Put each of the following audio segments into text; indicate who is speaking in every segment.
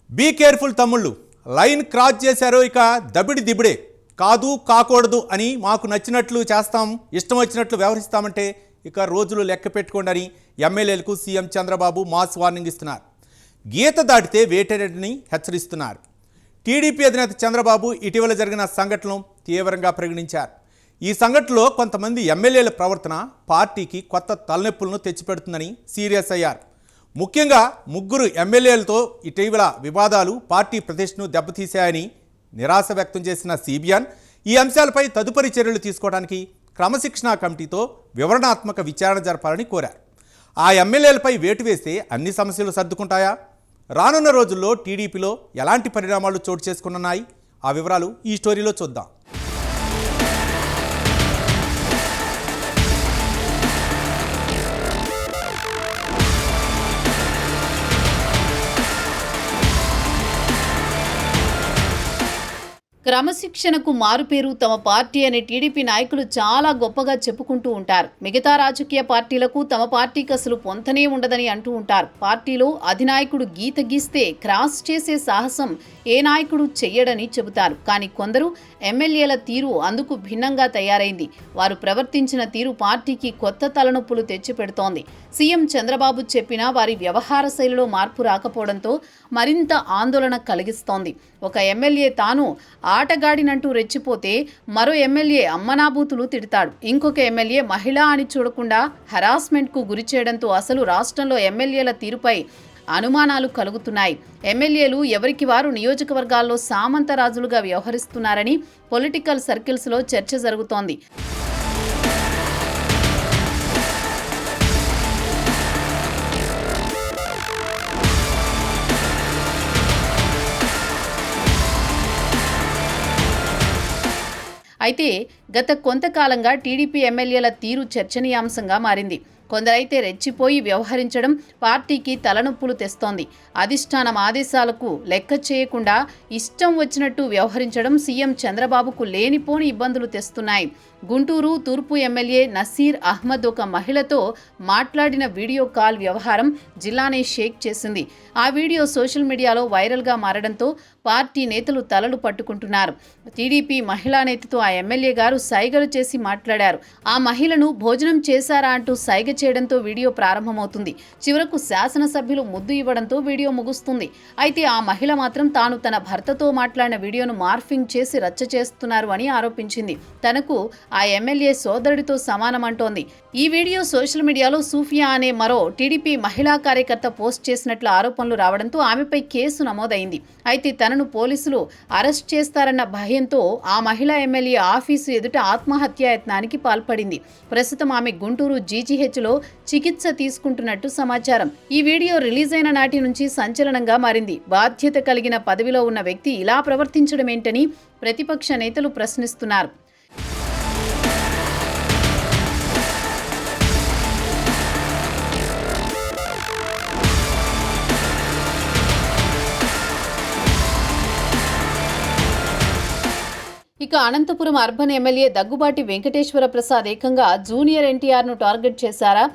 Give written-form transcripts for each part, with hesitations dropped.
Speaker 1: Be careful తమ్ముళ్ళు, line cross చేశారో ఇక దబిడి దిబిడే. కాదు కాకూడదు అని మాకు నచ్చినట్లు చేస్తాం, ఇష్టం వచ్చినట్లు వ్యవహరిస్తామంటే ఇక రోజులు లెక్క పెట్టుకోండి అని ఎమ్మెల్యేలకు సీఎం చంద్రబాబు మాస్ వార్నింగ్ ఇస్తున్నారు. గీత దాటితే వేటేనని హెచ్చరిస్తున్నారు. టీడీపీ అధినేత చంద్రబాబు ఇటీవల జరిగిన సంఘటనను తీవ్రంగా పరిగణించారు. ఈ సంఘటనలో కొంతమంది ఎమ్మెల్యేల ప్రవర్తన పార్టీకి కొత్త తలనొప్పులను తెచ్చిపెడుతుందని సీరియస్ అయ్యారు. ముఖ్యంగా ముగ్గురు ఎమ్మెల్యేలతో ఇటీవల వివాదాలు పార్టీ ప్రతిష్టను దెబ్బతీశాయని నిరాశ వ్యక్తం చేసిన సిబిఎన్ ఈ అంశాలపై తదుపరి చర్యలు తీసుకోవడానికి క్రమశిక్షణా కమిటీతో వివరణాత్మక విచారణ జరపాలని కోరారు. ఆ ఎమ్మెల్యేలపై వేటు వేస్తే అన్ని సమస్యలు సర్దుకుంటాయా? రానున్న రోజుల్లో టీడీపీలో ఎలాంటి పరిణామాలు చోటు చేసుకున్నాయి? ఆ వివరాలు ఈ స్టోరీలో చూద్దాం.
Speaker 2: క్రమశిక్షణకు మారుపేరు తమ పార్టీ అని టీడీపీ నాయకులు చాలా గొప్పగా చెప్పుకుంటూ ఉంటారు. మిగతా రాజకీయ పార్టీలకు తమ పార్టీకి అసలు పొంతనే ఉండదని అంటూ ఉంటారు. పార్టీలో అధినాయకుడు గీత గీస్తే క్రాస్ చేసే సాహసం ఏ నాయకుడు చెయ్యడని చెబుతారు. కానీ కొందరు ఎమ్మెల్యేల తీరు అందుకు భిన్నంగా తయారైంది. వారు ప్రవర్తించిన తీరు పార్టీకి కొత్త తలనొప్పులు తెచ్చిపెడుతోంది. సీఎం చంద్రబాబు చెప్పినా వారి వ్యవహార శైలిలో మార్పు రాకపోవడంతో మరింత ఆందోళన కలిగిస్తోంది. ఒక ఎమ్మెల్యే తాను ఆటగాడినంటూ రెచ్చిపోతే మరో ఎమ్మెల్యే అమ్మనాబూతులు తిడతాడు. ఇంకొక ఎమ్మెల్యే మహిళ అని చూడకుండా హరాస్మెంట్కు గురి చేయడంతో అసలు రాష్ట్రంలో ఎమ్మెల్యేల తీరుపై అనుమానాలు కలుగుతున్నాయి. ఎమ్మెల్యేలు ఎవరికి వారు నియోజకవర్గాల్లో సామంతరాజులుగా వ్యవహరిస్తున్నారని పొలిటికల్ సర్కిల్స్లో చర్చ జరుగుతోంది. అయితే గత కొంతకాలంగా టీడీపీ ఎమ్మెల్యేల తీరు చర్చనీయాంశంగా మారింది. కొందరైతే రెచ్చిపోయి వ్యవహరించడం పార్టీకి తలనొప్పులు తెస్తోంది. అధిష్టానం ఆదేశాలకు లెక్క చేయకుండా ఇష్టం వచ్చినట్టు వ్యవహరించడం సీఎం చంద్రబాబుకు లేనిపోని ఇబ్బందులు తెస్తున్నాయి. గుంటూరు తూర్పు ఎమ్మెల్యే నసీర్ అహ్మద్ ఒక మహిళతో మాట్లాడిన వీడియో కాల్ వ్యవహారం జిల్లానే షేక్ చేసింది. ఆ వీడియో సోషల్ మీడియాలో వైరల్గా మారడంతో పార్టీ నేతలు తలలు పట్టుకుంటున్నారు. టీడీపీ మహిళా నేతతో ఆ ఎమ్మెల్యే గారు సైగలు చేసి మాట్లాడారు. ఆ మహిళను భోజనం చేశారా అంటూ సైగ చేయడంతో వీడియో ప్రారంభమవుతుంది. చివరకు శాసనసభ్యులు ముద్దు ఇవ్వడంతో వీడియో ముగుస్తుంది. అయితే ఆ మహిళ మాత్రం తాను తన భర్తతో మాట్లాడిన వీడియోను మార్ఫింగ్ చేసి రచ్చ చేస్తున్నారు అని ఆరోపించింది. తనకు ఆ ఎమ్మెల్యే సోదరుడితో సమానమంటోంది. ఈ వీడియో సోషల్ మీడియాలో సూఫియా అనే మరో టీడీపీ మహిళా కార్యకర్త పోస్ట్ చేసినట్లు ఆరోపణలు రావడంతో ఆమెపై కేసు నమోదైంది. అయితే తనను పోలీసులు అరెస్ట్ చేస్తారన్న భయంతో ఆ మహిళా ఎమ్మెల్యే ఆఫీసు ఎదుట ఆత్మహత్యాయత్నానికి పాల్పడింది. ప్రస్తుతం ఆమె గుంటూరు జీజీహెచ్లో చికిత్స తీసుకుంటున్నట్టు సమాచారం. ఈ వీడియో రిలీజ్ అయిన నాటి నుంచి సంచలనంగా మారింది. బాధ్యత కలిగిన పదవిలో ఉన్న వ్యక్తి ఇలా ప్రవర్తించడమేంటని ప్రతిపక్ష నేతలు ప్రశ్నిస్తున్నారు. ఇక అనంతపురం అర్బన్ ఎమ్మెల్యే దగ్గుబాటి వెంకటేశ్వర ప్రసాద్ ఏకంగా జూనియర్ ఎన్టీఆర్ను టార్గెట్ చేశారా?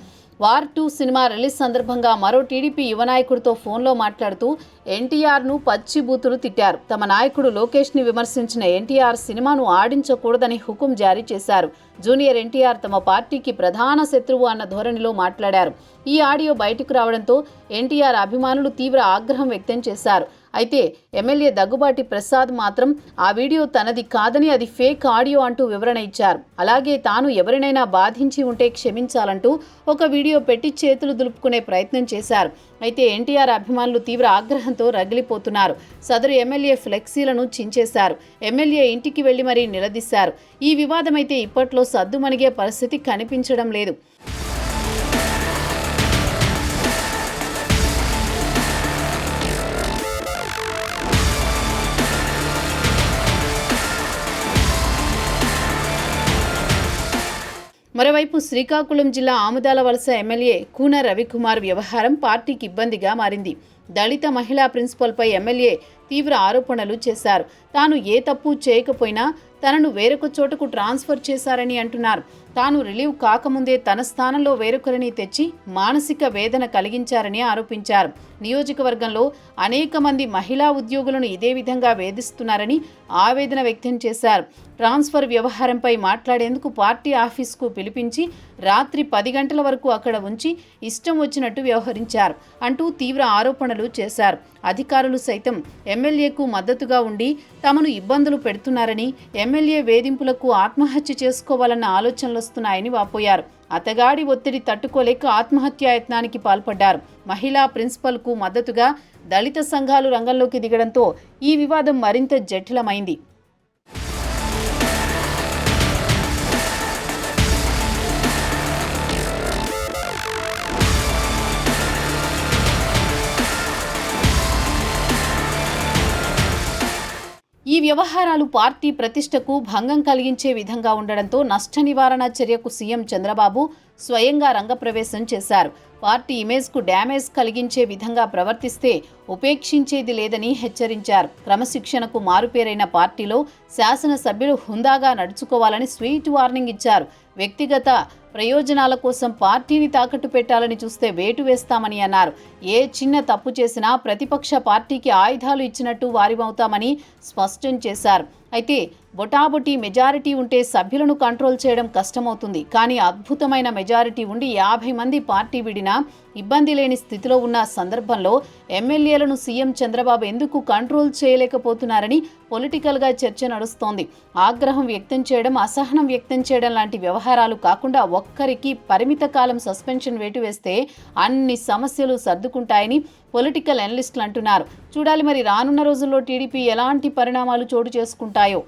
Speaker 2: వార్ 2 సినిమా రిలీజ్ సందర్భంగా మరో టీడీపీ యువ నాయకుడితో ఫోన్లో మాట్లాడుతూ ఎన్టీఆర్ను పచ్చి బూతులు తిట్టారు. తమ నాయకుడు లోకేష్ని విమర్శించిన ఎన్టీఆర్ సినిమాను ఆడించకూడదని హుకుం జారీ చేశారు. జూనియర్ ఎన్టీఆర్ తమ పార్టీకి ప్రధాన శత్రువు అన్న ధోరణిలో మాట్లాడారు. ఈ ఆడియో బయటకు రావడంతో ఎన్టీఆర్ అభిమానులు తీవ్ర ఆగ్రహం వ్యక్తం చేశారు. అయితే ఎమ్మెల్యే దగ్గుబాటి ప్రసాద్ మాత్రం ఆ వీడియో తనది కాదని అది ఫేక్ ఆడియో అంటూ వివరణ ఇచ్చారు. అలాగే తాను ఎవరినైనా బాధించి ఉంటే క్షమించాలంటూ ఒక వీడియో పెట్టి చేతులు దులుపుకునే ప్రయత్నం చేశారు. అయితే ఎన్టీఆర్ అభిమానులు తీవ్ర ఆగ్రహంతో రగిలిపోతున్నారు. సదరు ఎమ్మెల్యే ఫ్లెక్సీలను చించేశారు. ఎమ్మెల్యే ఇంటికి వెళ్లి మరీ నిలదీశారు. ఈ వివాదమైతే ఇప్పట్లో సద్దుమణిగే పరిస్థితి కనిపించడం లేదు. మరోవైపు శ్రీకాకుళం జిల్లా ఆముదాల వలస ఎమ్మెల్యే కూన రవికుమార్ వ్యవహారం పార్టీకి ఇబ్బందిగా మారింది. దళిత మహిళా ప్రిన్సిపల్పై ఎమ్మెల్యే తీవ్ర ఆరోపణలు చేశారు. తాను ఏ తప్పు చేయకపోయినా తనను వేరొక చోటకు ట్రాన్స్ఫర్ చేశారని అంటున్నారు. తాను రిలీవ్ కాకముందే తన స్థానంలో వేరొకరిని తెచ్చి మానసిక వేదన కలిగించారని ఆరోపించారు. నియోజకవర్గంలో అనేక మంది మహిళా ఉద్యోగులను ఇదే విధంగా వేధిస్తున్నారని ఆవేదన వ్యక్తం చేశారు. ట్రాన్స్ఫర్ వ్యవహారంపై మాట్లాడేందుకు పార్టీ ఆఫీస్కు పిలిపించి రాత్రి 10 గంటల వరకు అక్కడ ఉంచి ఇష్టం వచ్చినట్టు వ్యవహరించారు అంటూ తీవ్ర ఆరోపణలు చేశారు. అధికారులు సైతం ఎమ్మెల్యేకు మద్దతుగా ఉండి తమను ఇబ్బందులు పెడుతున్నారని, ఎమ్మెల్యే వేధింపులకు ఆత్మహత్య చేసుకోవాలన్న ఆలోచనలు వస్తున్నాయని వాపోయారు. అతగాడి ఒత్తిడి తట్టుకోలేక ఆత్మహత్యాయత్నానికి పాల్పడ్డారు. మహిళా ప్రిన్సిపల్కు మద్దతుగా దళిత సంఘాలు రంగంలోకి దిగడంతో ఈ వివాదం మరింత జటిలమైంది. ఈ వ్యవహారాలు పార్టీ ప్రతిష్టకు భంగం కలిగించే విధంగా ఉండడంతో నష్ట నివారణ చర్యకు సీఎం చంద్రబాబు స్వయంగా రంగప్రవేశం చేశారు. పార్టీ ఇమేజ్కు డ్యామేజ్ కలిగించే విధంగా ప్రవర్తిస్తే ఉపేక్షించేది లేదని హెచ్చరించారు. క్రమశిక్షణకు మారుపేరైన పార్టీలో శాసనసభ్యులు హుందాగా నడుచుకోవాలని స్వీట్ వార్నింగ్ ఇచ్చారు. వ్యక్తిగత ప్రయోజనాల కోసం పార్టీని తాకట్టు పెట్టాలని చూస్తే వేటు వేస్తామని అన్నారు. ఏ చిన్న తప్పు చేసినా ప్రతిపక్ష పార్టీకి ఆయుధాలు ఇచ్చినట్టు వారిమవుతామని స్పష్టం చేశారు. అయితే బొటాబొటీ మెజారిటీ ఉంటే సభ్యులను కంట్రోల్ చేయడం కష్టమవుతుంది. కానీ అద్భుతమైన మెజారిటీ ఉండి 50 మంది పార్టీ విడినా ఇబ్బంది లేని స్థితిలో ఉన్న సందర్భంలో ఎమ్మెల్యేలను సీఎం చంద్రబాబు ఎందుకు కంట్రోల్ చేయలేకపోతున్నారని పొలిటికల్గా చర్చ నడుస్తోంది. ఆగ్రహం వ్యక్తం చేయడం, అసహనం వ్యక్తం చేయడం లాంటి వ్యవహారాలు కాకుండా ఒక్కరికి పరిమిత కాలం సస్పెన్షన్ వేటు వేస్తే అన్ని సమస్యలు సర్దుకుంటాయని పొలిటికల్ అనలిస్టులు అంటున్నారు. చూడాలి మరి రానున్న రోజుల్లో టీడీపీ ఎలాంటి పరిణామాలు చోటు చేసుకుంటాయో.